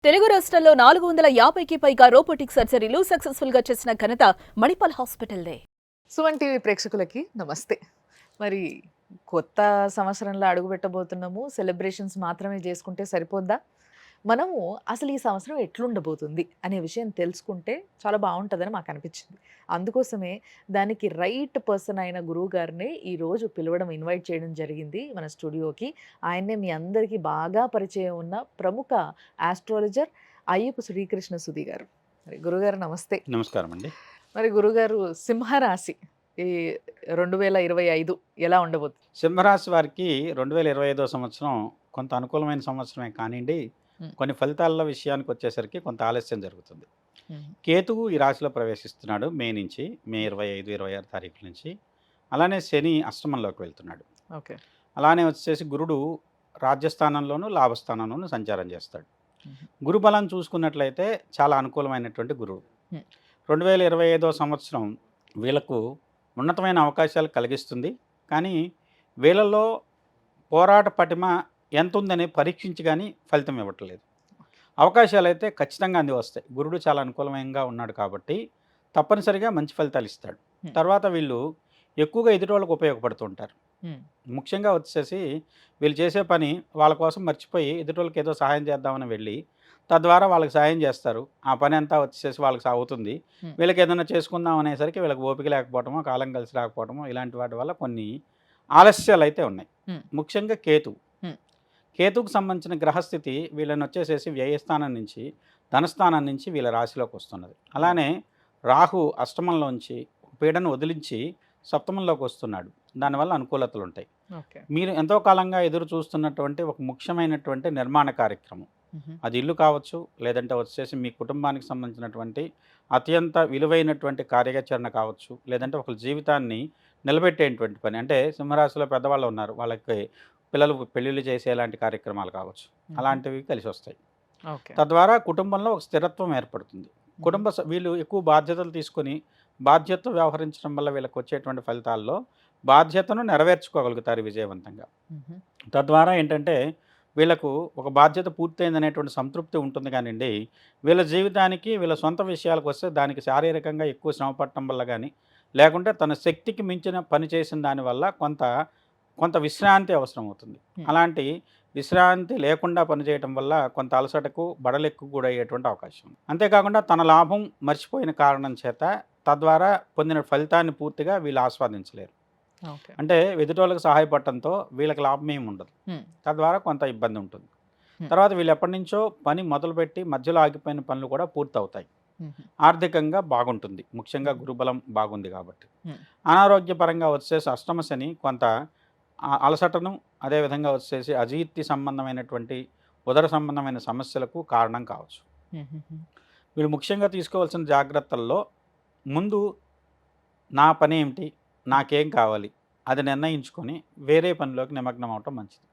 తెలుగు రాష్ట్రాల్లో 450కి పైగా రోబోటిక్ సర్జరీలు సక్సెస్ఫుల్ గా చేసిన ఘనత మణిపాల్ హాస్పిటల్దే. సుమన్ టీవీ ప్రేక్షకులకి నమస్తే. మరి కొత్త సంవత్సరంలో అడుగుపెట్టబోతున్నాము. సెలబ్రేషన్స్ మాత్రమే చేసుకుంటే సరిపోద్దా? మనము అసలు ఈ సంవత్సరం ఎట్లుండబోతుంది అనే విషయం తెలుసుకుంటే చాలా బావుంటదని మాకనిపించింది. అందుకోసమే దానికి రైట్ పర్సన్ అయిన గురువు గారినే ఈరోజు పిలవడం, ఇన్వైట్ చేయడం జరిగింది మన స్టూడియోకి. ఆయన్నే మీ అందరికీ బాగా పరిచయం ఉన్న ప్రముఖ ఆస్ట్రాలజర్ అయ్యపు శ్రీకృష్ణ సుధి గారు. మరి గురుగారు నమస్తే. నమస్కారం అండి. మరి గురుగారు సింహరాశి ఈ 2025 ఎలా ఉండబోతుంది? సింహరాశి వారికి 2025 సంవత్సరం కొంత అనుకూలమైన సంవత్సరమే కానివ్వండి, హ్మ్. కొన్ని ఫలితాల విషయానికి వచ్చేసరికి కొంత ఆలస్యం జరుగుతుంది. హ్మ్. కేతువు ఈ రాశిలో ప్రవేశిస్తున్నాడు మే 25, 26 తారీఖుల నుంచి. అలానే శని అష్టమంలోకి వెళ్తున్నాడు. ఓకే. అలానే వచ్చేసి గురుడు రాజ్యస్థానంలోను, లాభస్థానంలోను సంచారం చేస్తాడు. హుహు. గురుబలం చూసుకున్నట్లయితే చాలా అనుకూలమైనటువంటి గురువు. హ్మ్. 2025 సంవత్సరం వీళ్ళకు ఉన్నతమైన అవకాశాలు కలిగిస్తుంది. కానీ వీళ్ళలో పోరాట పటిమ ఎంతుందని పరీక్షించి గానీ ఫలితం ఇవ్వట్లేదు. అవకాశాలైతే ఖచ్చితంగా అంది వస్తాయి. గురుడు చాలా అనుకూలంగా ఉన్నాడు కాబట్టి తప్పనిసరిగా మంచి ఫలితాలు ఇస్తాడు. హ్మ్. తర్వాత వీళ్ళు ఎక్కువగా ఎదుటోళ్ళకు ఉపయోగపడుతూ ఉంటారు. హ్మ్. ముఖ్యంగా వచ్చేసి వీళ్ళు చేసే పని వాళ్ళ కోసం మర్చిపోయి ఎదుటోళ్ళకి ఏదో సహాయం చేద్దామని వెళ్ళి తద్వారా వాళ్ళకి సాయం చేస్తారు. ఆ పని అంతా వచ్చేసి వాళ్ళకి అవుతుంది. హ్మ్. వీళ్ళకి ఏదైనా చేసుకుందాం అనేసరికి వీళ్ళకి ఓపిక లేకపోవటమో, కాలం కలిసి రాకపోవటమో ఇలాంటి వాటి వల్ల కొన్ని ఆలస్యాలైతే ఉన్నాయి. హ్మ్. ముఖ్యంగా కేతువు. హ్మ్. కేతువుకు సంబంధించిన గ్రహస్థితి వీళ్ళని వచ్చేసేసి వ్యయస్థానం నుంచి, ధనస్థానం నుంచి వీళ్ళ రాశిలోకి వస్తున్నది. అలానే రాహు అష్టమంలోంచి పీడను వదిలించి సప్తమంలోకి వస్తున్నాడు. దానివల్ల అనుకూలతలు ఉంటాయి. ఓకే. మీరు ఎంతో కాలంగా ఎదురు చూస్తున్నటువంటి ఒక ముఖ్యమైనటువంటి నిర్మాణ కార్యక్రమం. హుహు. అది ఇల్లు కావచ్చు, లేదంటే వచ్చేసి మీ కుటుంబానికి సంబంధించినటువంటి అత్యంత విలువైనటువంటి కార్యాచరణ కావచ్చు, లేదంటే ఒకళ్ళ జీవితాన్ని నిలబెట్టేటువంటి పని. అంటే సింహరాశిలో పెద్దవాళ్ళు ఉన్నారు. వాళ్ళకి పిల్లలు పెళ్ళిళ్ళు చేసేలాంటి కార్యక్రమాలు కావచ్చు. హుహు. అలాంటివి కలిసొస్తాయి. ఓకే. తద్వారా కుటుంబంలో ఒక స్థిరత్వం ఏర్పడుతుంది. వీళ్ళు ఎక్కువ బాధ్యతలు తీసుకొని, బాధ్యతతో వ్యవహరించడం వల్ల వీళ్ళకి వచ్చేటువంటి ఫలితాల్లో బాధ్యతను నెరవేర్చుకోగలుగుతారు విజయవంతంగా. హుహు. తద్వారా ఏంటంటే వీళ్ళకు ఒక బాధ్యత పూర్తయిందనేటువంటి సంతృప్తి ఉంటుంది కానివ్వండి, వీళ్ళ జీవితానికి వీళ్ళ సొంత విషయాలకు వస్తే దానికి శారీరకంగా ఎక్కువ శ్రమ పడటం వల్ల కానీ, లేకుంటే తన శక్తికి మించిన పని చేసిన దానివల్ల కొంత కొంత విశ్రాంతి అవసరమవుతుంది. హ్మ్. అలాంటి విశ్రాంతి లేకుండా పనిచేయటం వల్ల కొంత అలసటకు, బడలెక్కు కూడా అయ్యేటువంటి అవకాశం ఉంది. అంతేకాకుండా తన లాభం మర్చిపోయిన కారణం చేత తద్వారా పొందిన ఫలితాన్ని పూర్తిగా వీళ్ళు ఆస్వాదించలేరు. ఓకే. అంటే ఎదుటోళ్ళకి సహాయపడటంతో వీళ్ళకి లాభం ఏమి ఉండదు. హ్మ్. తద్వారా కొంత ఇబ్బంది ఉంటుంది. హ్మ్. తర్వాత వీళ్ళు ఎప్పటినుంచో పని మొదలుపెట్టి మధ్యలో ఆగిపోయిన పనులు కూడా పూర్తవుతాయి. హుహు. ఆర్థికంగా బాగుంటుంది. ముఖ్యంగా గురుబలం బాగుంది కాబట్టి. హ్మ్. అనారోగ్యపరంగా వచ్చేసి అష్టమ శని కొంత అలసటను, అదేవిధంగా వచ్చేసి అజీర్తి సంబంధమైనటువంటి ఉదర సంబంధమైన సమస్యలకు కారణం కావచ్చు. హుహుహు. వీళ్ళు ముఖ్యంగా తీసుకోవాల్సిన జాగ్రత్తల్లో ముందు నా పని ఏమిటి? నాకేం కావాలి? అది నిర్ణయించుకొని వేరే పనిలోకి నిమగ్నం అవ్వటం మంచిది.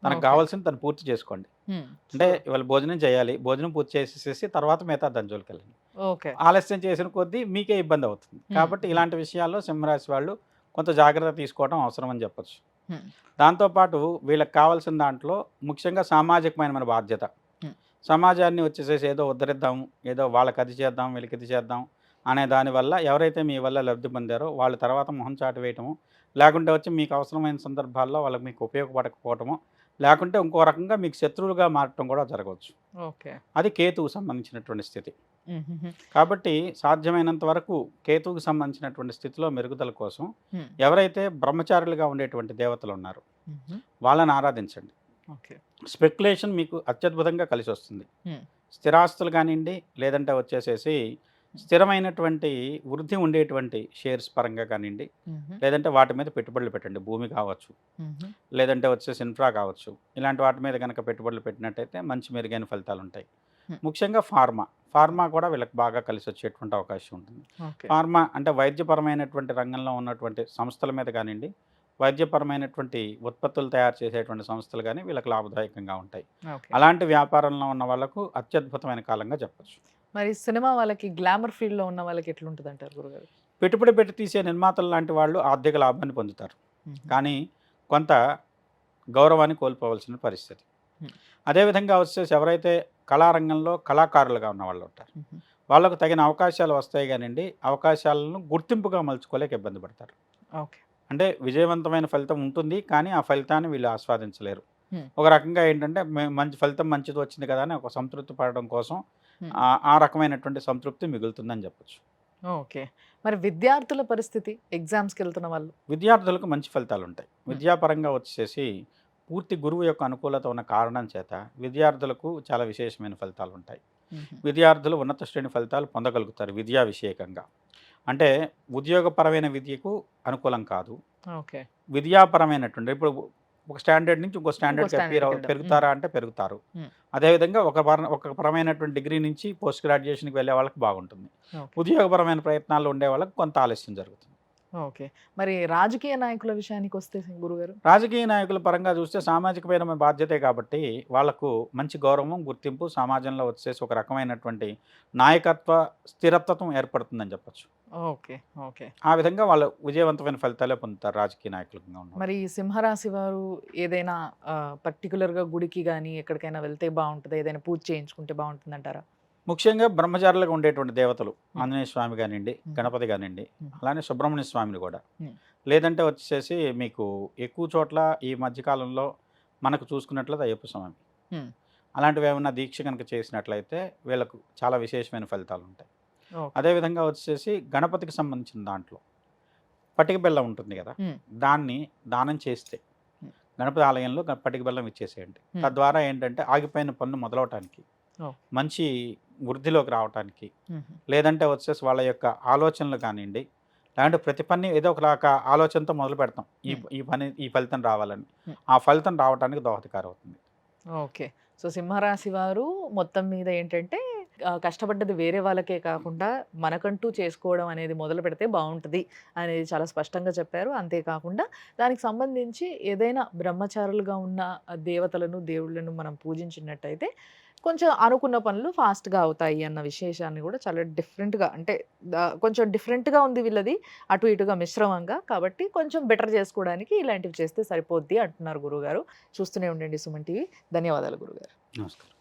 తనకు ఓకే. కావాల్సింది తను పూర్తి చేసుకోండి. హ్మ్. అంటే షూర్. ఇవాళ భోజనం చేయాలి. భోజనం పూర్తి చేసేసేసి తర్వాత మిగతా దాని జోలికెళ్ళండి. ఓకే. ఆలస్యం చేసిన కొద్దీ మీకే ఇబ్బంది అవుతుంది. కాబట్టి హ్మ్. ఇలాంటి విషయాల్లో సింహరాశి వాళ్ళు కొంత జాగ్రత్త తీసుకోవడం అవసరం అని చెప్పొచ్చు. హ్మ్. దాంతోపాటు వీళ్ళకి కావాల్సిన దాంట్లో ముఖ్యంగా సామాజికమైన మన బాధ్యత. హ్మ్. సమాజాన్ని వచ్చేసేసి ఏదో ఉద్ధరిద్దాం, ఏదో వాళ్ళకి అది చేద్దాం, వీళ్ళకి ఇది చేద్దాం అనే దానివల్ల ఎవరైతే మీ వల్ల లబ్ధి పొందారో వాళ్ళు తర్వాత మొహం చాటు వేయటము, లేకుంటే వచ్చి మీకు అవసరమైన సందర్భాల్లో వాళ్ళకి మీకు ఉపయోగపడకపోవటము, లేకుంటే ఇంకో రకంగా మీకు శత్రువులుగా మారటం కూడా జరగవచ్చు. ఓకే. అది కేతువుకు సంబంధించినటువంటి స్థితి. హుహుహు. కాబట్టి సాధ్యమైనంత వరకు కేతువుకు సంబంధించినటువంటి స్థితిలో మెరుగుదల కోసం హ్మ్. ఎవరైతే బ్రహ్మచారులుగా ఉండేటువంటి దేవతలు ఉన్నారో హుహు. వాళ్ళని ఆరాధించండి. ఓకే. స్పెక్యులేషన్ మీకు అత్యద్భుతంగా కలిసొస్తుంది. హ్మ్. స్థిరాస్తులు కానివ్వండి, లేదంటే వచ్చేసేసి స్థిరమైనటువంటి వృద్ధి ఉండేటువంటి షేర్స్ పరంగా కానివ్వండి, హుహు. లేదంటే వాటి మీద పెట్టుబడులు పెట్టండి. భూమి కావచ్చు, హుహు. లేదంటే వచ్చేసి ఇన్ఫ్రా కావచ్చు. ఇలాంటి వాటి మీద కనుక పెట్టుబడులు పెట్టినట్టయితే మంచి మెరుగైన ఫలితాలు ఉంటాయి. హ్మ్. ముఖ్యంగా ఫార్మా కూడా వీళ్ళకి బాగా కలిసి వచ్చేటువంటి అవకాశం ఉంటుంది. ఓకే. ఫార్మా అంటే వైద్యపరమైనటువంటి రంగంలో ఉన్నటువంటి సంస్థల మీద కానివ్వండి, వైద్యపరమైనటువంటి ఉత్పత్తులు తయారు చేసేటువంటి సంస్థలు కానీ వీళ్ళకి లాభదాయకంగా ఉంటాయి. ఓకే. అలాంటి వ్యాపారంలో ఉన్న వాళ్ళకు అత్యద్భుతమైన కాలంగా చెప్పొచ్చు. మరి సినిమా వాళ్ళకి గ్లామర్ ఫీల్డ్‌లో ఉన్న వాళ్ళకి ఎట్లుంటదంటారు గురుగారు? పెట్టుబడి పెట్టి తీసే నిర్మాతలు లాంటి వాళ్ళు ఆర్థిక లాభాన్ని పొందుతారు. హుహు. కానీ కొంత గౌరవాన్ని కోల్పోవలసిన పరిస్థితి. హ్మ్. అదేవిధంగా వచ్చేసి ఎవరైతే కళారంగంలో కళాకారులుగా ఉన్న వాళ్ళు ఉంటారు. వాళ్ళకు తగిన అవకాశాలు వస్తాయి కానివ్వండి, అవకాశాలను గుర్తింపుగా మలుచుకోలేక ఇబ్బంది పడతారు. ఓకే. అంటే విజయవంతమైన ఫలితం ఉంటుంది, కానీ ఆ ఫలితాన్ని వీళ్ళు ఆస్వాదించలేరు. హ్మ్. ఒక రకంగా ఏంటంటే మంచి ఫలితం మంచిది వచ్చింది కదా అని ఒక సంతృప్తి పడడం కోసం హ్మ్. ఆ రకమైనటువంటి సంతృప్తి మిగులుతుందని చెప్పొచ్చు. ఓకే. మరి విద్యార్థుల పరిస్థితి ఎగ్జామ్స్‌కి వెళ్తున్న వాళ్ళు? విద్యార్థులకు మంచి ఫలితాలు ఉంటాయి. హ్మ్. విద్యాపరంగా వచ్చేసి పూర్తి గురువు యొక్క అనుకూలత ఉన్న కారణం చేత విద్యార్థులకు చాలా విశేషమైన ఫలితాలు ఉంటాయి. హుహు. విద్యార్థులు ఉన్నత శ్రేణి ఫలితాలు పొందగలుగుతారు విద్యా విషయకంగా. అంటే ఉద్యోగపరమైన విద్యకు అనుకూలం కాదు. ఓకే. విద్యాపరమైనటువంటి ఇప్పుడు ఒక స్టాండర్డ్ నుంచి ఇంకో స్టాండర్డ్‌కి స్టాండర్డ్‌కి వెళ్ళడం. పెరుగుతారా అంటే పెరుగుతారు. హ్మ్. అదేవిధంగా ఒక పరమైనటువంటి డిగ్రీ నుంచి పోస్ట్ గ్రాడ్యుయేషన్‌కి వెళ్ళే వాళ్ళకి బాగుంటుంది. ఓకే. ఉద్యోగపరమైన ప్రయత్నాల్లో ఉండే వాళ్ళకి కొంత ఆలస్యం జరుగుతుంది. ఓకే. మరి రాజకీయ నాయకుల విషయానికొస్తే గురుగారు? రాజకీయ నాయకుల పరంగా చూస్తే సామాజికమైన బాధ్యతే కాబట్టి వాళ్ళకు మంచి గౌరవం, గుర్తింపు సమాజంలో వచ్చేసి ఒక రకమైనటువంటి నాయకత్వ స్థిరత్వం ఏర్పడుతుందని చెప్పొచ్చు. ఓకే. ఓకే. ఆ విధంగా వాళ్ళు విజయవంతమైన ఫలితాలే పొందుతారు రాజకీయ నాయకులుగా ఉన్నవాళ్ళు. మరి ఈ సింహరాశి వారు ఏదైనా పర్టిక్యులర్‌గా గుడికి గాని, ఎక్కడికైనా వెళ్తే బావుంటదా? ఏదైనా పూజ చేయించుకుంటే బావుంటుందంటారా? ముఖ్యంగా బ్రహ్మచారులుగా ఉండేటువంటి దేవతలు హ్మ్. ఆంజనేయ స్వామి కానివ్వండి, హ్మ్. గణపతి కానివ్వండి, హ్మ్. అలానే సుబ్రహ్మణ్య స్వామిని కూడా. హ్మ్. లేదంటే వచ్చేసి మీకు ఎక్కువ చోట్ల ఈ మధ్యకాలంలో మనకు చూసుకున్నట్లయితే అయ్యప్ప స్వామి. హ్మ్. అలాంటివి ఏమన్నా దీక్ష కనుక చేసినట్లయితే వీళ్ళకు చాలా విశేషమైన ఫలితాలు ఉంటాయి. ఓకే. అదేవిధంగా వచ్చేసి గణపతికి సంబంధించిన దాంట్లో పటిక బెల్లం ఉంటుంది కదా, హ్మ్. దాన్ని దానం చేస్తే హ్మ్. గణపతి ఆలయంలో పటిక బెల్లం ఇచ్చేసేయండి. హ్మ్. తద్వారా ఏంటంటే ఆగిపోయిన పనులు మొదలవటానికి, ఓహ్! మంచి వృద్ధిలోకి రావటానికి, హుహు. లేదంటే వచ్చేసి వాళ్ళ యొక్క ఆలోచనలు కానివ్వండి, లేదంటే ప్రతి పని ఏదో ఒక ఆలోచనతో మొదలు పెడతాం. ఈ హ్మ్. ఈ పని ఈ ఫలితం రావాలని. హ్మ్. ఆ ఫలితం రావటానికి దోహదకారం అవుతుంది. ఓకే. సో, సింహరాశి వారు మొత్తం మీద ఏంటంటే కష్టపడ్డది వేరే వాళ్ళకే కాకుండా మనకంటూ చేసుకోవడం అనేది మొదలుపెడితే బావుంటది అనేది చాలా స్పష్టంగా చెప్పారు. అంతేకాకుండా దానికి సంబంధించి ఏదైనా బ్రహ్మచారులుగా ఉన్న దేవతలను, దేవుళ్ళను మనం పూజించినట్టయితే కొంచెం అనుకున్న పనులు ఫాస్ట్‌గా అవుతాయి అన్న విశేషాన్ని గూడా చాలా డిఫరెంట్‌గా అంటే కొంచెం డిఫరెంట్‌గా ఉంది వీళ్ళది. అటు ఇటుగా మిశ్రమంగా. కాబట్టి కొంచెం బెటర్ చేసుకోవడానికి ఇలాంటివి చేస్తే సరిపోద్ది అంటున్నారు గురువుగారు. చూస్తూనే ఉండండి సుమన్ టీవీ. ధన్యవాదాలు గురుగారు. నమస్కారం.